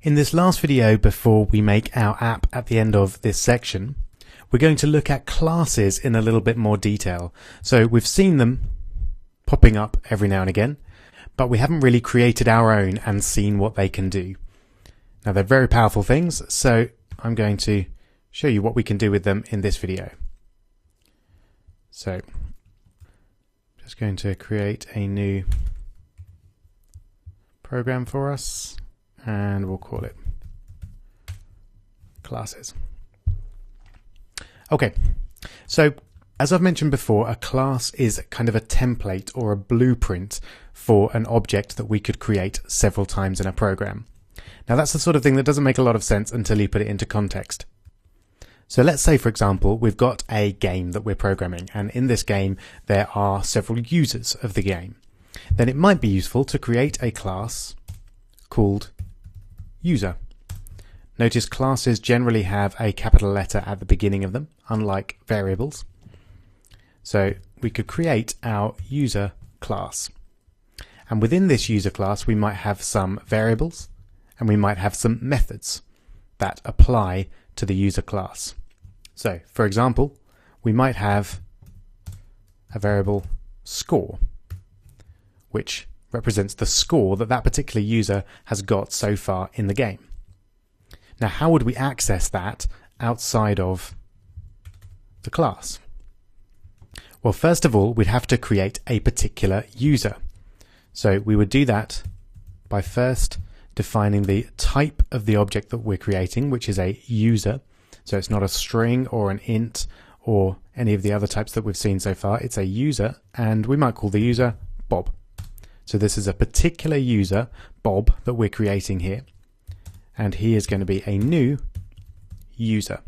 In this last video, before we make our app at the end of this section, we're going to look at classes in a little bit more detail. So we've seen them popping up every now and again, but we haven't really created our own and seen what they can do. Now they're very powerful things, so I'm going to show you what we can do with them in this video. So just going to create a new program for us, and we'll call it classes. Okay, so as I've mentioned before, a class is kind of a template or a blueprint for an object that we could create several times in a program. Now that's the sort of thing that doesn't make a lot of sense until you put it into context. So let's say, for example, we've got a game that we're programming, and in this game there are several users of the game. Then it might be useful to create a class called user. Notice classes generally have a capital letter at the beginning of them, unlike variables. So we could create our user class. And within this user class we might have some variables and we might have some methods that apply to the user class. So for example, we might have a variable score, which represents the score that that particular user has got so far in the game. Now, how would we access that outside of the class? Well, first of all, we'd have to create a particular user. So we would do that by first defining the type of the object that we're creating, which is a user. So it's not a string or an int or any of the other types that we've seen so far. It's a user, and we might call the user Bob. So this is a particular user, Bob, that we're creating here. And he is going to be a new user.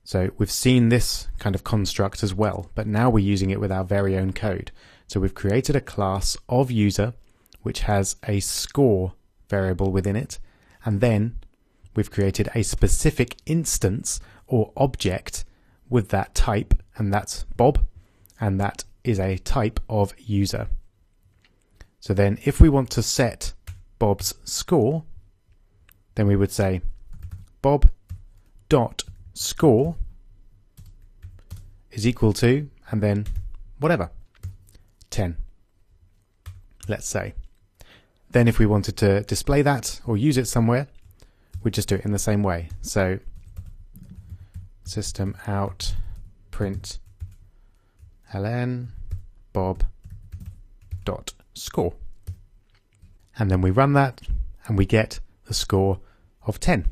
So we've seen this kind of construct as well, but now we're using it with our very own code. So we've created a class of user which has a score variable within it, and then we've created a specific instance or object with that type, and that's Bob, and that is a type of user. So then if we want to set Bob's score, then we would say bob.score is equal to, and then whatever, 10, let's say. Then if we wanted to display that or use it somewhere, we'd just do it in the same way. So system out print ln bob.score. And then we run that and we get the score of 10.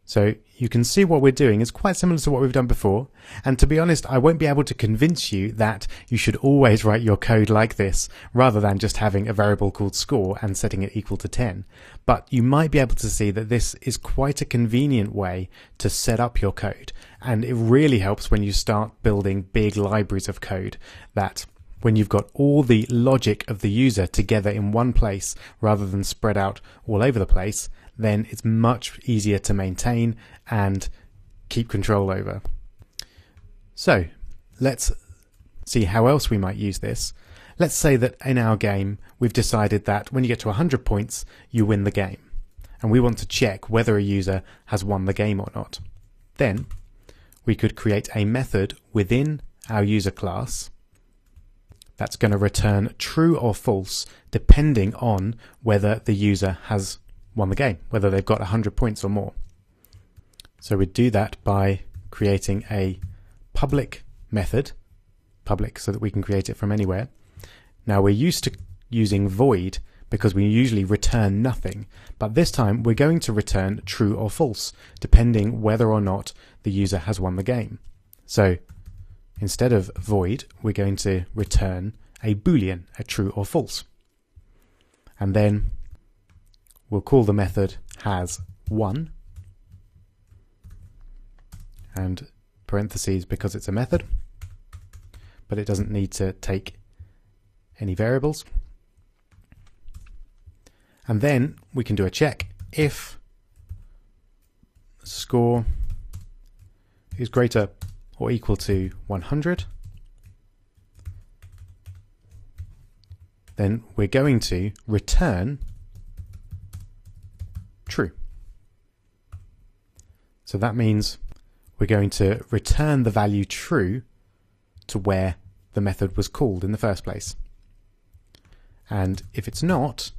So you can see what we're doing is quite similar to what we've done before, and to be honest, I won't be able to convince you that you should always write your code like this rather than just having a variable called score and setting it equal to 10. But you might be able to see that this is quite a convenient way to set up your code, and it really helps when you start building big libraries of code, that when you've got all the logic of the user together in one place rather than spread out all over the place, then it's much easier to maintain and keep control over. So let's see how else we might use this. Let's say that in our game we've decided that when you get to 100 points you win the game, and we want to check whether a user has won the game or not. Then we could create a method within our user class that's going to return true or false depending on whether the user has won the game, whether they've got 100 points or more. So we'd do that by creating a public method, public so that we can create it from anywhere. Now we're used to using void because we usually return nothing, but this time we're going to return true or false depending whether or not the user has won the game. So instead of void, we're going to return a boolean, a true or false. And then we'll call the method has won, and parentheses because it's a method, but it doesn't need to take any variables. And then we can do a check. If score is greater or equal to 100, then we're going to return true. So that means we're going to return the value true to where the method was called in the first place. And if it's not,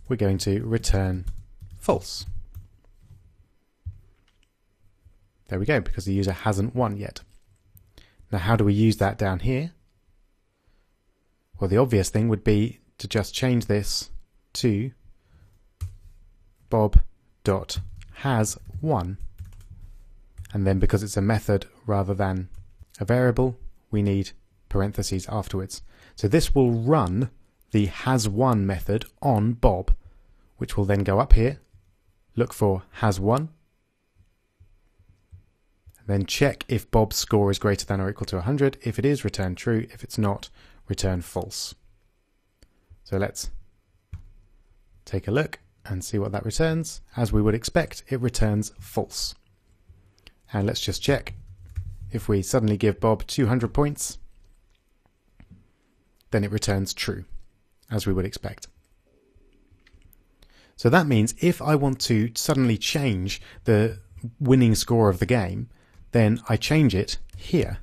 we're going to return false. There we go, because the user hasn't won yet. Now how do we use that down here? Well, the obvious thing would be to just change this to bob.hasWon, and then because it's a method rather than a variable, we need parentheses afterwards. So this will run the hasWon method on Bob, which will then go up here, look for hasWon, then check if Bob's score is greater than or equal to 100. If it is, return true. If it's not, return false. So let's take a look and see what that returns. As we would expect, it returns false. And let's just check. If we suddenly give Bob 200 points, then it returns true, as we would expect. So that means if I want to suddenly change the winning score of the game, then I change it here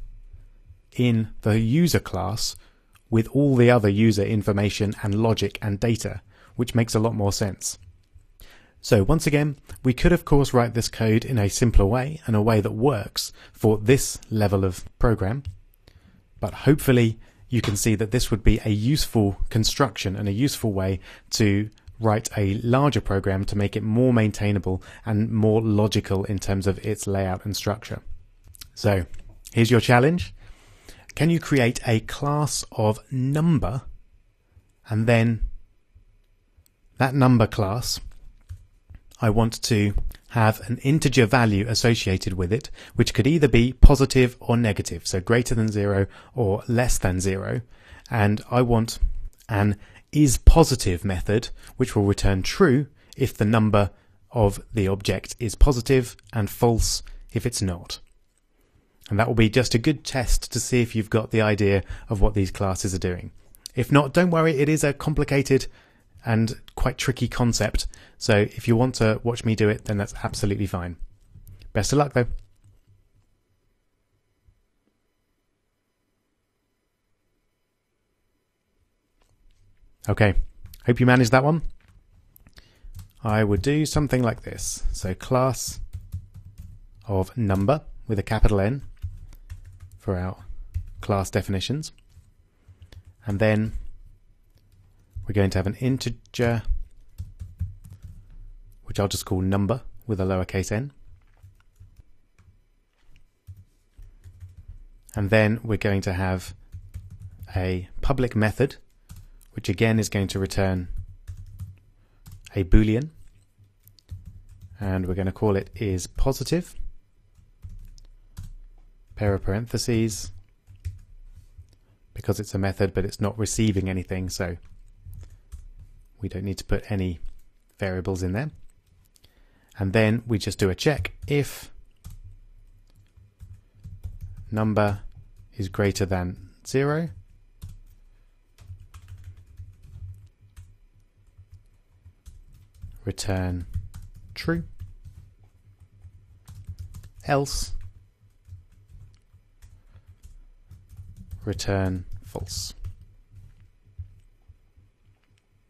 in the user class with all the other user information and logic and data, which makes a lot more sense. So once again, we could of course write this code in a simpler way and a way that works for this level of program, but hopefully you can see that this would be a useful construction and a useful way to write a larger program to make it more maintainable and more logical in terms of its layout and structure. So here's your challenge. Can you create a class of number, and then that number class, I want to have an integer value associated with it, which could either be positive or negative, so greater than 0 or less than 0. And I want an isPositive method, which will return true if the number of the object is positive and false if it's not. And that will be just a good test to see if you've got the idea of what these classes are doing. If not, don't worry, it is a complicated and quite tricky concept. So if you want to watch me do it, then that's absolutely fine. Best of luck though. Okay, hope you managed that one. I would do something like this. So class of number with a capital N for our class definitions. And then we're going to have an integer, which I'll just call number with a lowercase n. And then we're going to have a public method, which again is going to return a Boolean. And we're going to call it isPositive, pair of parentheses, because it's a method but it's not receiving anything, so we don't need to put any variables in there. And then we just do a check if number is greater than 0, return true, else return false.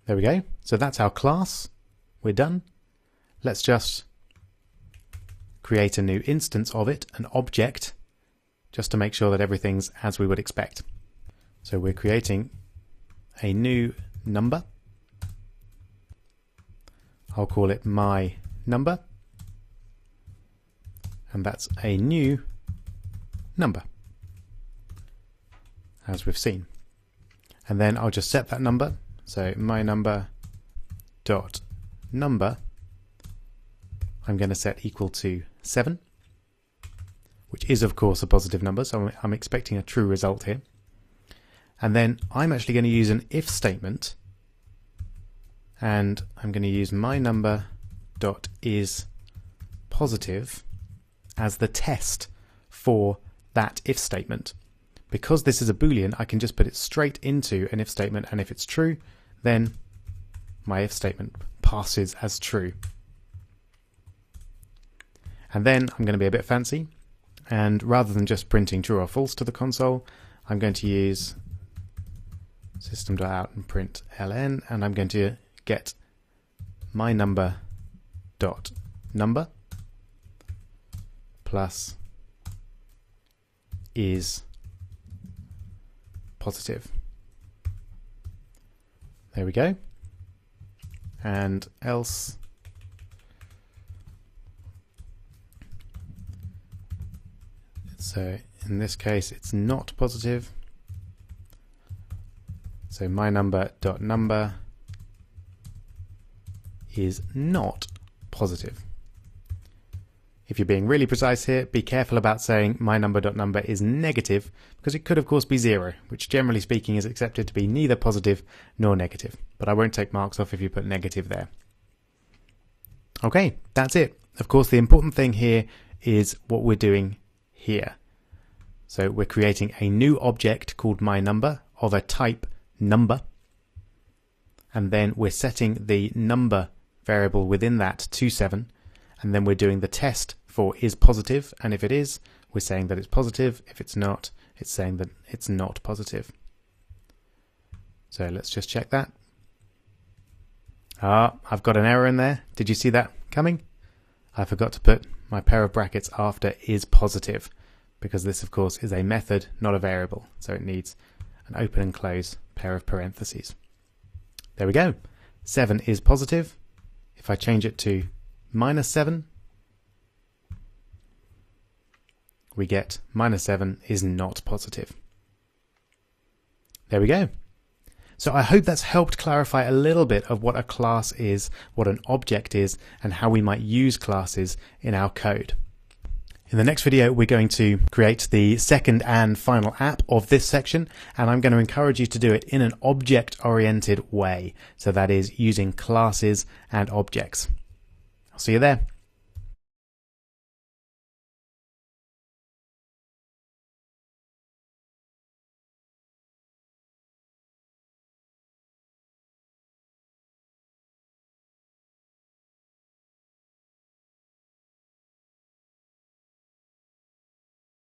There we go. So that's our class. We're done. Let's just create a new instance of it, an object, just to make sure that everything's as we would expect. So we're creating a new number. I'll call it my number, and that's a new number, as we've seen. And then I'll just set that number. So my number dot number, I'm going to set equal to 7, which is of course a positive number, so I'm expecting a true result here. And then I'm actually going to use an if statement, and I'm going to use my number dot isPositive as the test for that if statement. Because this is a Boolean, I can just put it straight into an if statement, and if it's true, then my if statement passes as true. And then I'm going to be a bit fancy, and rather than just printing true or false to the console, I'm going to use system.out and print ln, and I'm going to get my number dot number plus is positive. There we go. And else so in this case it's not positive. So my number dot number is not positive. If you're being really precise here, be careful about saying my number dot number is negative, because it could of course be 0, which generally speaking is accepted to be neither positive nor negative. But I won't take marks off if you put negative there. Okay, that's it. Of course, the important thing here is what we're doing here. So we're creating a new object called my number of a type number, and then we're setting the number variable within that to 7, and then we're doing the test for is positive, and if it is, we're saying that it's positive. If it's not, it's saying that it's not positive. So let's just check that. I've got an error in there. Did you see that coming? I forgot to put my pair of brackets after is positive, because this of course is a method, not a variable, so it needs an open and close pair of parentheses. There we go. 7 is positive. If I change it to -7, we get -7 is not positive. There we go. So I hope that's helped clarify a little bit of what a class is, what an object is, and how we might use classes in our code. In the next video, we're going to create the second and final app of this section, and I'm going to encourage you to do it in an object-oriented way. So that is using classes and objects. I'll see you there.